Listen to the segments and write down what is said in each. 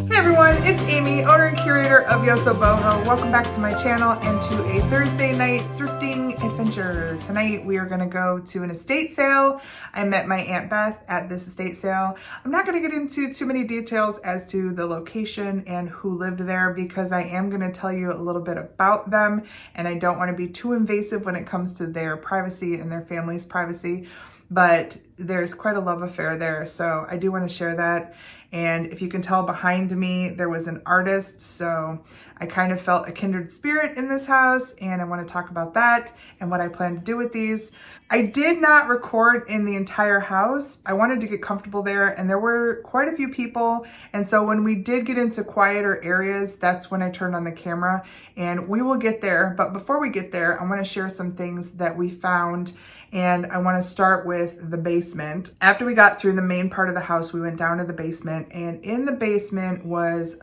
Hey everyone, it's Amy, owner and curator of YosoBoho. Welcome back to my channel and to a Thursday night thrifting adventure. Tonight we are going to go to an estate sale. I met my Aunt Beth at this estate sale. I'm not going to get into too many details as to the location and who lived there because I am going to tell you a little bit about them, and I don't want to be too invasive when it comes to their privacy and their family's privacy. But there's quite a love affair there, so I do want to share that. And if you can tell behind me, there was an artist, so I kind of felt a kindred spirit in this house, and I want to talk about that and what I plan to do with these. I did not record in the entire house. I wanted to get comfortable there, and there were quite a few people, and so when we did get into quieter areas, that's when I turned on the camera, and we will get there. But before we get there, I want to share some things that we found, and I want to start with the basement. After we got through the main part of the house, we went down to the basement, and in the basement was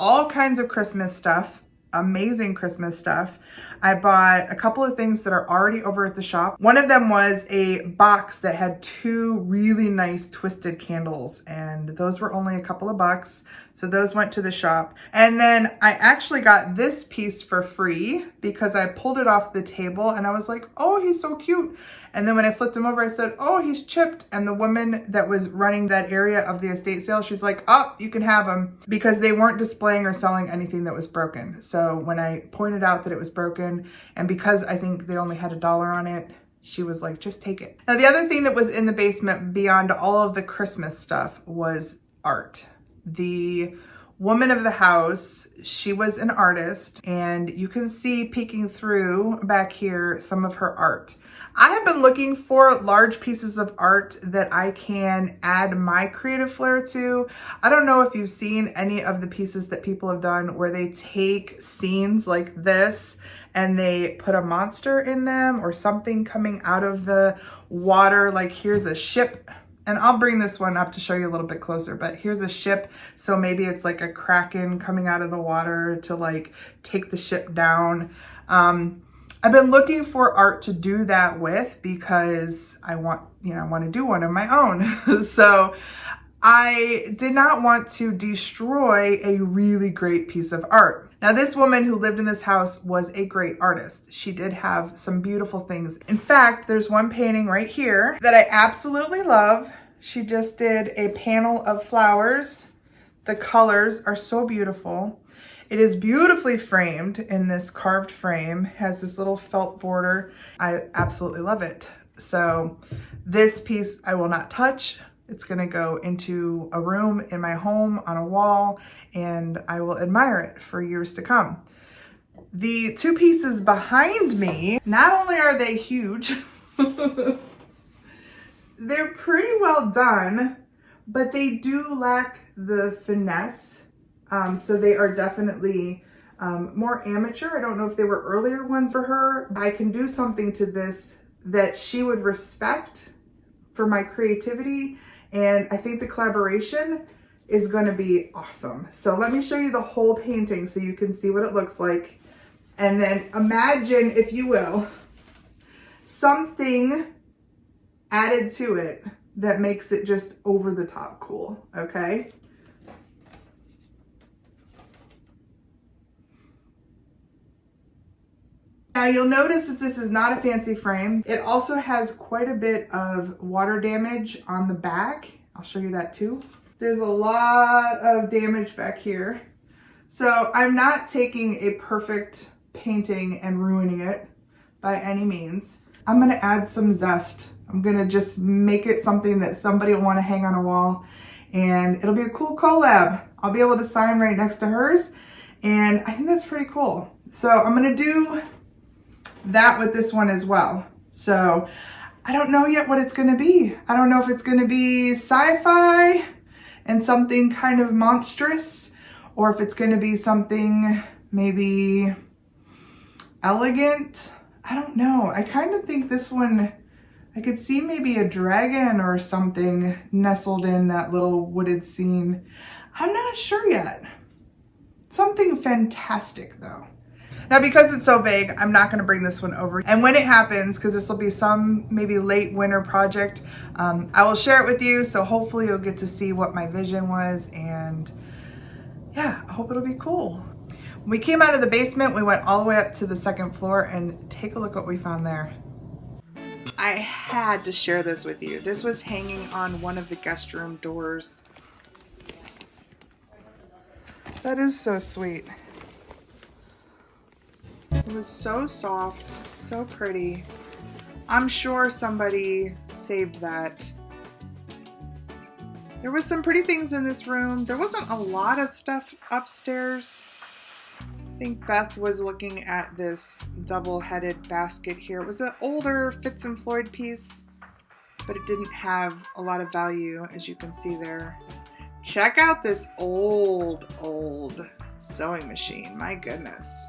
all kinds of Christmas stuff, amazing Christmas stuff. I bought a couple of things that are already over at the shop. One of them was a box that had two really nice twisted candles, and those were only a couple of bucks. So those went to the shop. And then I actually got this piece for free because I pulled it off the table and I was like, oh, he's so cute. And then when I flipped him over, I said, oh, he's chipped. And the woman that was running that area of the estate sale, she's like, oh, you can have him, because they weren't displaying or selling anything that was broken. So when I pointed out that it was broken, and because I think they only had $1 on it, she was like, just take it. Now, the other thing that was in the basement beyond all of the Christmas stuff was art. The woman of the house, she was an artist, and you can see peeking through back here some of her art. I have been looking for large pieces of art that I can add my creative flair to. I don't know if you've seen any of the pieces that people have done where they take scenes like this and they put a monster in them or something coming out of the water. Like here's a ship, and I'll bring this one up to show you a little bit closer, but here's a ship. So maybe it's like a kraken coming out of the water to like take the ship down. I've been looking for art to do that with because I want to do one of my own. So I did not want to destroy a really great piece of art. Now, this woman who lived in this house was a great artist. She did have some beautiful things. In fact, there's one painting right here that I absolutely love. She just did a panel of flowers. The colors are so beautiful. It is beautifully framed in this carved frame, has this little felt border. I absolutely love it. So this piece I will not touch. It's gonna go into a room in my home on a wall, and I will admire it for years to come. The two pieces behind me, not only are they huge, they're pretty well done, but they do lack the finesse. So they are definitely more amateur. I don't know if they were earlier ones for her. I can do something to this that she would respect for my creativity. And I think the collaboration is going to be awesome. So let me show you the whole painting so you can see what it looks like. And then imagine, if you will, something added to it that makes it just over the top cool, okay? Now you'll notice that this is not a fancy frame. It also has quite a bit of water damage on the back. I'll show you that too. There's a lot of damage back here. So I'm not taking a perfect painting and ruining it by any means. I'm gonna add some zest. I'm gonna just make it something that somebody will wanna hang on a wall, and it'll be a cool collab. I'll be able to sign right next to hers, and I think that's pretty cool. So I'm gonna do that with this one as well. So I don't know yet what it's going to be. I don't know if it's going to be sci-fi and something kind of monstrous, or if it's going to be something maybe elegant. I don't know. I kind of think this one, I could see maybe a dragon or something nestled in that little wooded scene. I'm not sure yet. Something fantastic though. Now, because it's so big, I'm not going to bring this one over. And when it happens, because this will be some maybe late winter project, I will share it with you. So hopefully you'll get to see what my vision was and yeah, I hope it'll be cool. When we came out of the basement, we went all the way up to the second floor and take a look what we found there. I had to share this with you. This was hanging on one of the guest room doors. That is so sweet. It was so soft, so pretty. I'm sure somebody saved that. There was some pretty things in this room. There wasn't a lot of stuff upstairs. I think Beth was looking at this double-headed basket here. It was an older Fitz and Floyd piece, but it didn't have a lot of value, as you can see there. Check out this old sewing machine. My goodness.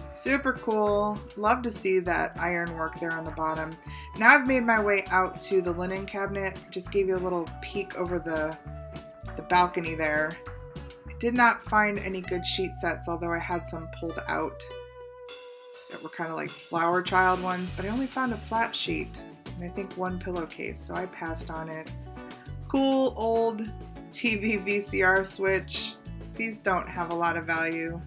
Super cool. Love to see that ironwork there on the bottom. Now I've made my way out to the linen cabinet. Just gave you a little peek over the balcony there. I did not find any good sheet sets, although I had some pulled out that were kind of like flower child ones, but I only found a flat sheet and I think one pillowcase, so I passed on it. Cool old TV VCR switch. These don't have a lot of value.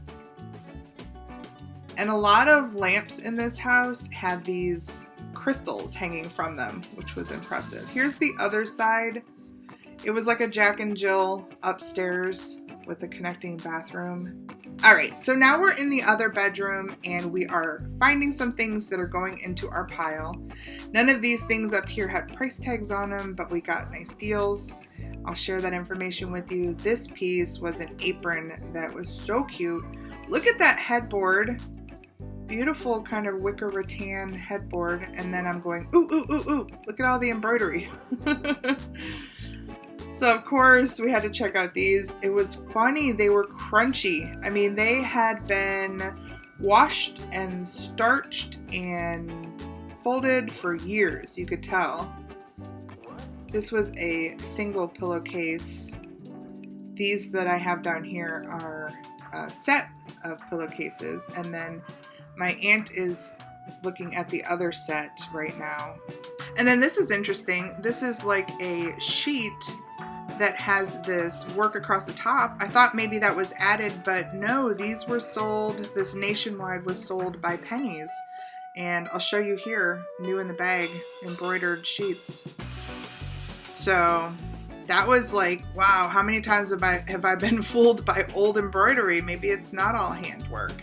And a lot of lamps in this house had these crystals hanging from them, which was impressive. Here's the other side. It was like a Jack and Jill upstairs with a connecting bathroom. All right, so now we're in the other bedroom and we are finding some things that are going into our pile. None of these things up here had price tags on them, but we got nice deals. I'll share that information with you. This piece was an apron that was so cute. Look at that headboard. Beautiful kind of wicker rattan headboard. And then I'm going, ooh, ooh, ooh, ooh. Look at all the embroidery. So of course we had to check out these. It was funny, they were crunchy. I mean, they had been washed and starched and folded for years, you could tell. This was a single pillowcase. These that I have down here are a set of pillowcases, and then my aunt is looking at the other set right now. And then this is interesting. This is like a sheet that has this work across the top. I thought maybe that was added, but no, these were sold, this nationwide was sold by pennies. And I'll show you here, new in the bag, embroidered sheets. So that was like, wow, how many times have I been fooled by old embroidery? Maybe it's not all handwork.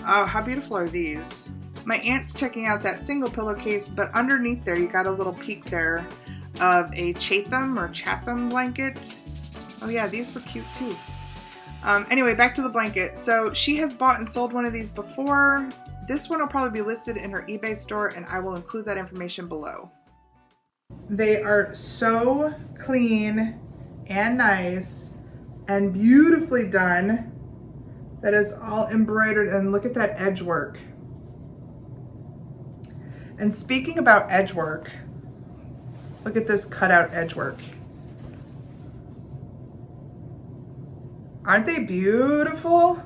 Oh, how beautiful are these? My aunt's checking out that single pillowcase, but underneath there, you got a little peek there of a Chatham or Chatham blanket. Oh yeah, these were cute too. Anyway, back to the blanket. So she has bought and sold one of these before. This one will probably be listed in her eBay store, and I will include that information below. They are so clean and nice and beautifully done. That is all embroidered, and look at that edge work. And speaking about edge work, look at this cutout edge work. Aren't they beautiful?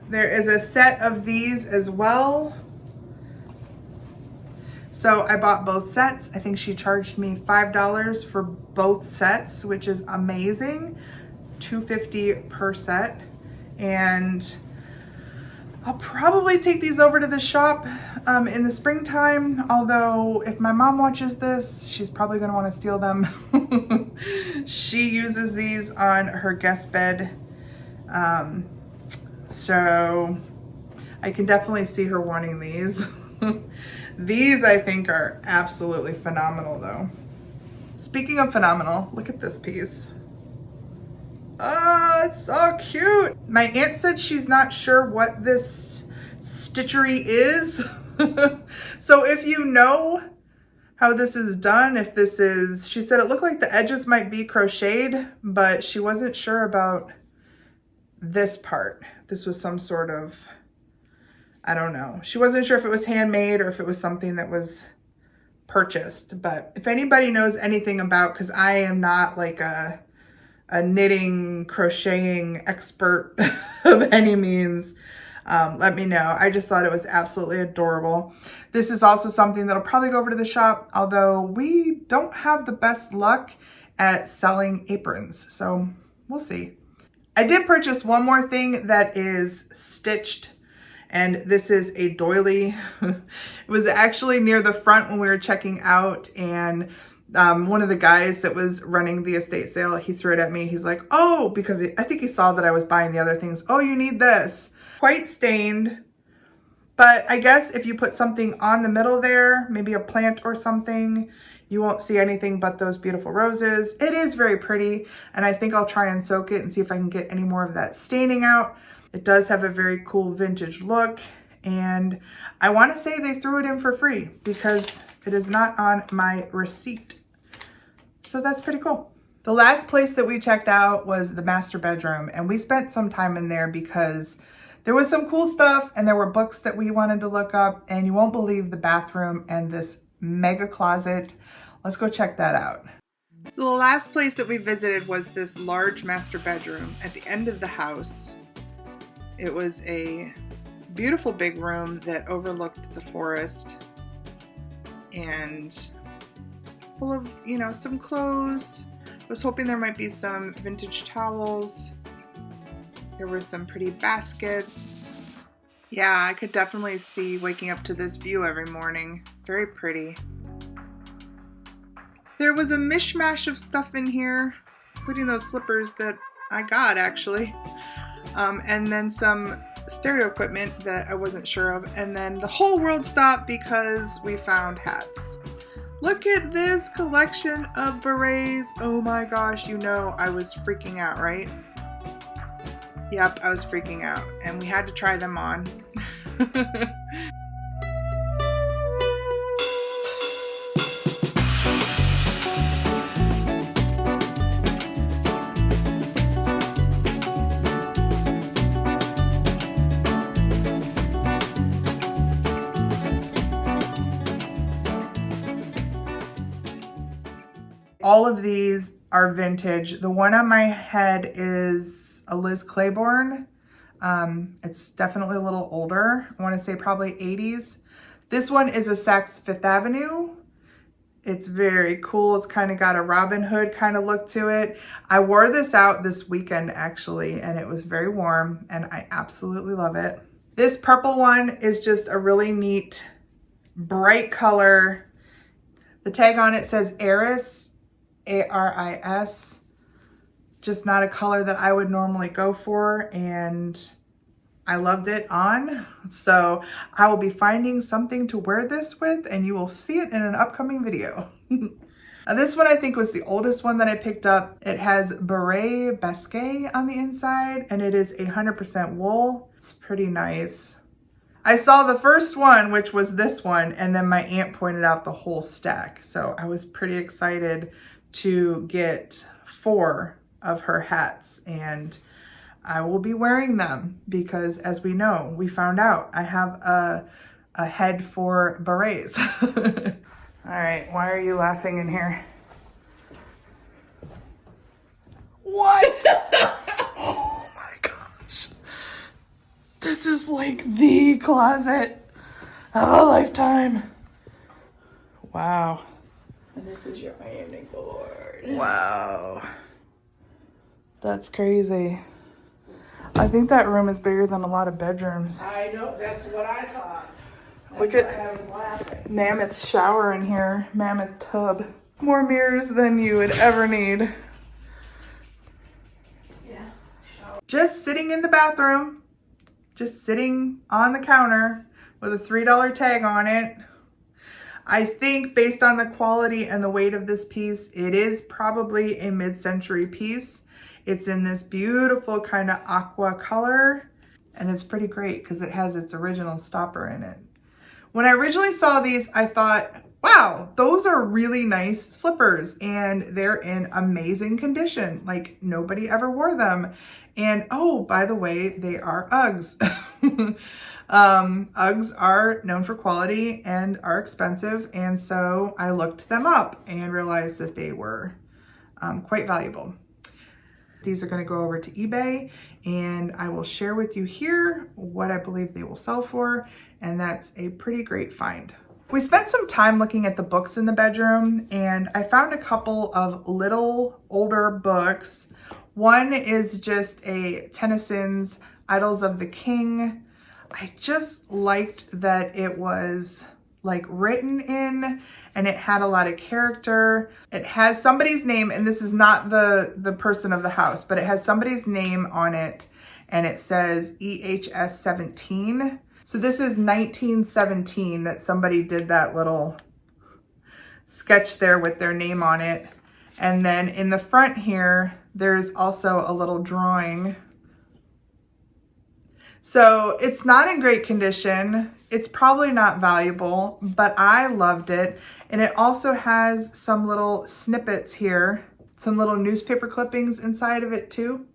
There is a set of these as well. So I bought both sets. I think she charged me $5 for both sets, which is amazing. $2.50 per set. And I'll probably take these over to the shop in the springtime, although if my mom watches this, she's probably gonna wanna steal them. She uses these on her guest bed. So I can definitely see her wanting these. These I think are absolutely phenomenal though. Speaking of phenomenal, look at this piece. Oh, it's so cute. My aunt said she's not sure what this stitchery is. So if you know how this is done, if this is, she said it looked like the edges might be crocheted, but she wasn't sure about this part. This was some sort of, I don't know. She wasn't sure if it was handmade or if it was something that was purchased. But if anybody knows anything about, because I am not like a knitting, crocheting expert of any means, let me know. I just thought it was absolutely adorable. This is also something that'll probably go over to the shop, although we don't have the best luck at selling aprons, so we'll see. I did purchase one more thing that is stitched, and this is a doily. It was actually near the front when we were checking out, and one of the guys that was running the estate sale, he threw it at me. He's like, oh, because I think he saw that I was buying the other things. Oh, you need this. Quite stained, but I guess if you put something on the middle there, maybe a plant or something, you won't see anything but those beautiful roses. It is very pretty, and I think I'll try and soak it and see if I can get any more of that staining out. It does have a very cool vintage look, and I want to say they threw it in for free because it is not on my receipt. So that's pretty cool. The last place that we checked out was the master bedroom, and we spent some time in there because there was some cool stuff and there were books that we wanted to look up, and you won't believe the bathroom and this mega closet. Let's go check that out. So the last place that we visited was this large master bedroom at the end of the house. It was a beautiful big room that overlooked the forest and full of, you know, some clothes. I was hoping there might be some vintage towels. There were some pretty baskets. Yeah, I could definitely see waking up to this view every morning. Very pretty. There was a mishmash of stuff in here, including those slippers that I got actually. And then some stereo equipment that I wasn't sure of. And then the whole world stopped because we found hats. Look at this collection of berets. Oh my gosh, you know I was freaking out, right? Yep, I was freaking out, and we had to try them on. All of these are vintage. The one on my head is a Liz Claiborne. It's definitely a little older. I want to say probably 80s. This one is a Saks Fifth Avenue. It's very cool. It's kind of got a Robin Hood kind of look to it. I wore this out this weekend actually, and it was very warm, and I absolutely love it. This purple one is just a really neat, bright color. The tag on it says Aris. A-R-I-S, just not a color that I would normally go for, and I loved it on. So I will be finding something to wear this with, and you will see it in an upcoming video. This one I think was the oldest one that I picked up. It has beret basque on the inside, and it is 100% wool. It's pretty nice. I saw the first one, which was this one, and then my aunt pointed out the whole stack. So I was pretty excited to get 4 of her hats, and I will be wearing them because, as we know, we found out I have a head for berets. All right, why are you laughing in here? What? Oh my gosh. This is like the closet of a lifetime. Wow. And this is your ironing board. Wow. That's crazy. I think that room is bigger than a lot of bedrooms. I know, that's what I thought. Look at mammoth shower in here, mammoth tub. More mirrors than you would ever need. Yeah. Just sitting in the bathroom, just sitting on the counter with a $3 tag on it. I think based on the quality and the weight of this piece, it is probably a mid-century piece. It's in this beautiful kind of aqua color, and it's pretty great because it has its original stopper in it. When I originally saw these, I thought, wow, those are really nice slippers, and they're in amazing condition. Like, nobody ever wore them. And oh, by the way, they are Uggs. Uggs are known for quality and are expensive, and so I looked them up and realized that they were quite valuable. These are going to go over to eBay, and I will share with you here what I believe they will sell for, and that's a pretty great find. We spent some time looking at the books in the bedroom, and I found a couple of little older books. One is just a Tennyson's Idylls of the King. I just liked that it was like written in and it had a lot of character. It has somebody's name, and this is not the person of the house, but it has somebody's name on it, and it says EHS 17. So this is 1917 that somebody did that little sketch there with their name on it. And then in the front here, there's also a little drawing. So it's not in great condition. It's probably not valuable, but I loved it. And it also has some little snippets here, some little newspaper clippings inside of it too,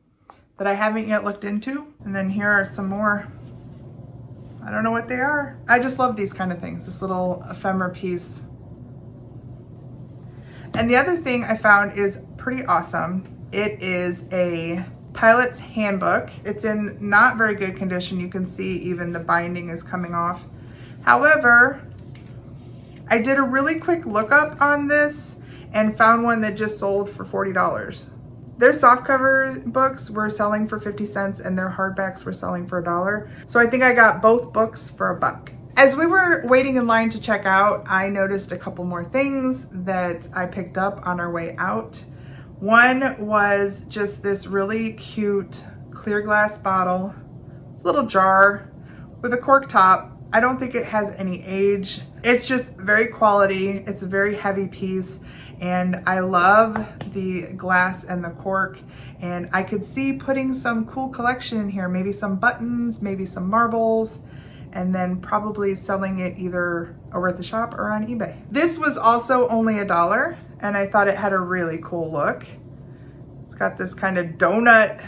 that I haven't yet looked into. And then here are some more. I don't know what they are. I just love these kind of things, this little ephemera piece. And the other thing I found is pretty awesome. It is a pilot's handbook. It's in not very good condition. You can see even the binding is coming off. However, I did a really quick lookup on this and found one that just sold for $40. Their softcover books were selling for 50 cents and their hardbacks were selling for $1. So I think I got both books for $1. As we were waiting in line to check out, I noticed a couple more things that I picked up on our way out. One was just this really cute clear glass bottle. It's a little jar with a cork top. I don't think it has any age. It's just very quality. It's a very heavy piece, and I love the glass and the cork, and I could see putting some cool collection in here, maybe some buttons, maybe some marbles, and then probably selling it either over at the shop or on eBay. This was also only $1, and I thought it had a really cool look. It's got this kind of donut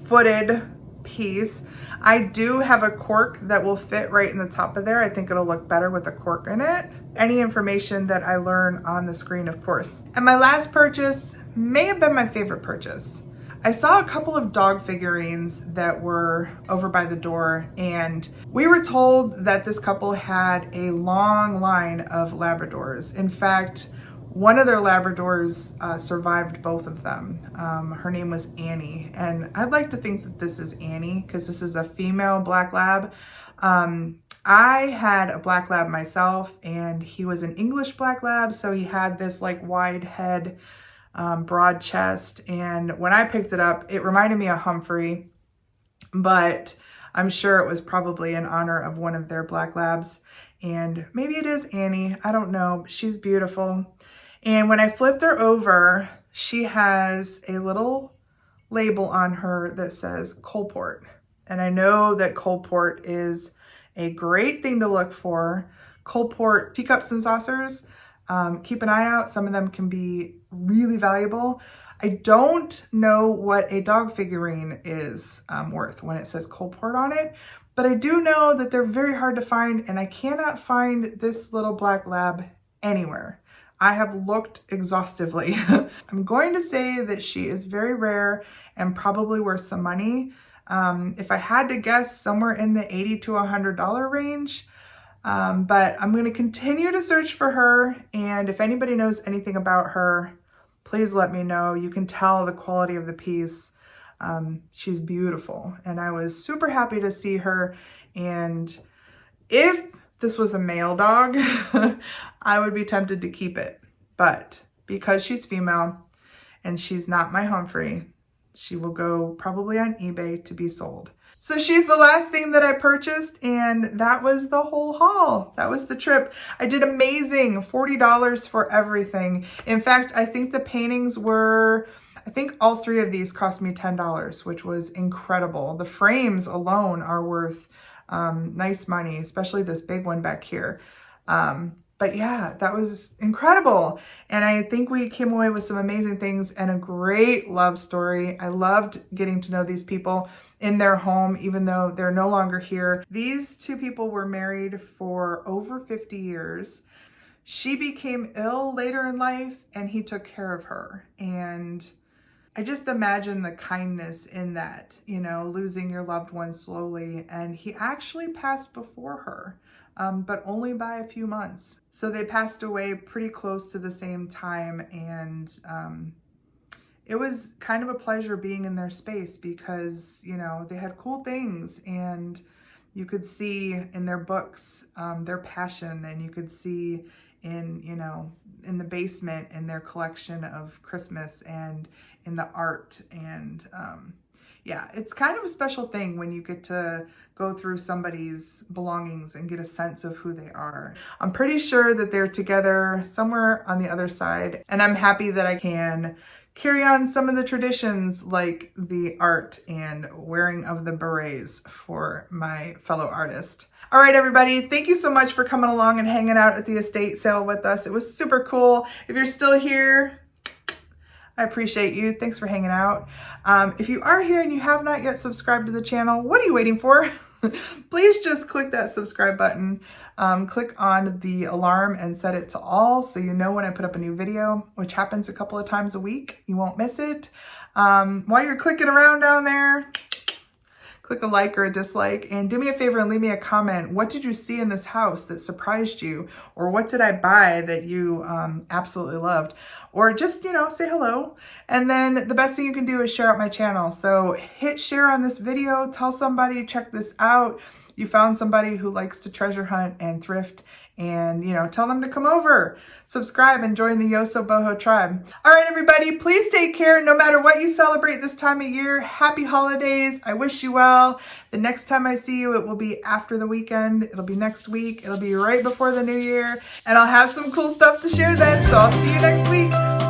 footed piece. I do have a cork that will fit right in the top of there. I think it'll look better with a cork in it. Any information that I learn on the screen, of course. And my last purchase may have been my favorite purchase. I saw a couple of dog figurines that were over by the door, and we were told that this couple had a long line of Labradors. In fact, one of their Labradors survived both of them. Her name was Annie, and I'd like to think that this is Annie because this is a female black lab. I had a black lab myself, and he was an English black lab, so he had this like wide head, broad chest, and when I picked it up, it reminded me of Humphrey, but I'm sure it was probably in honor of one of their black labs, and maybe it is Annie. I don't know. She's beautiful. And when I flipped her over, she has a little label on her that says Coalport. And I know that Coalport is a great thing to look for. Coalport teacups and saucers, keep an eye out. Some of them can be really valuable. I don't know what a dog figurine is worth when it says Coalport on it, but I do know that they're very hard to find, and I cannot find this little black lab anywhere. I have looked exhaustively. I'm going to say that she is very rare and probably worth some money. If I had to guess, somewhere in the $80 to $100 range. But I'm going to continue to search for her. And if anybody knows anything about her, please let me know. You can tell the quality of the piece. She's beautiful. And I was super happy to see her. And if this was a male dog, I would be tempted to keep it. But because she's female and she's not my Humphrey, she will go probably on eBay to be sold. So she's the last thing that I purchased, and that was the whole haul. That was the trip. I did amazing, $40 for everything. In fact, I think the paintings were, I think all three of these cost me $10, which was incredible. The frames alone are worth nice money, especially this big one back here. But yeah, that was incredible. And I think we came away with some amazing things and a great love story. I loved getting to know these people in their home, even though they're no longer here. These two people were married for over 50 years. She became ill later in life and he took care of her. And I just imagine the kindness in that, you know, losing your loved one slowly. And he actually passed before her. But only by a few months. So they passed away pretty close to the same time, and it was kind of a pleasure being in their space because, you know, they had cool things, and you could see in their books their passion, and you could see in, you know, in the basement in their collection of Christmas and in the art. And yeah, it's kind of a special thing when you get to go through somebody's belongings and get a sense of who they are. I'm pretty sure that they're together somewhere on the other side, and I'm happy that I can carry on some of the traditions like the art and wearing of the berets for my fellow artist. All right, everybody, thank you so much for coming along and hanging out at the estate sale with us. It was super cool. If you're still here, I appreciate you. Thanks for hanging out. If you are here and you have not yet subscribed to the channel, what are you waiting for? Please just click that subscribe button. Click on the alarm and set it to all so you know when I put up a new video, which happens a couple of times a week. You won't miss it. While you're clicking around down there, click a like or a dislike, and do me a favor and leave me a comment. What did you see in this house that surprised you? Or what did I buy that you absolutely loved? Or just, you know, say hello. And then the best thing you can do is share out my channel. So hit share on this video, tell somebody, check this out. You found somebody who likes to treasure hunt and thrift, and, you know, tell them to come over, subscribe, and join the YosoBoho tribe. All right, everybody, please take care. No matter what you celebrate this time of year, happy holidays. I wish you well. The next time I see you, it will be after the weekend. It'll be next week. It'll be right before the new year, and I'll have some cool stuff to share then. So I'll see you next week.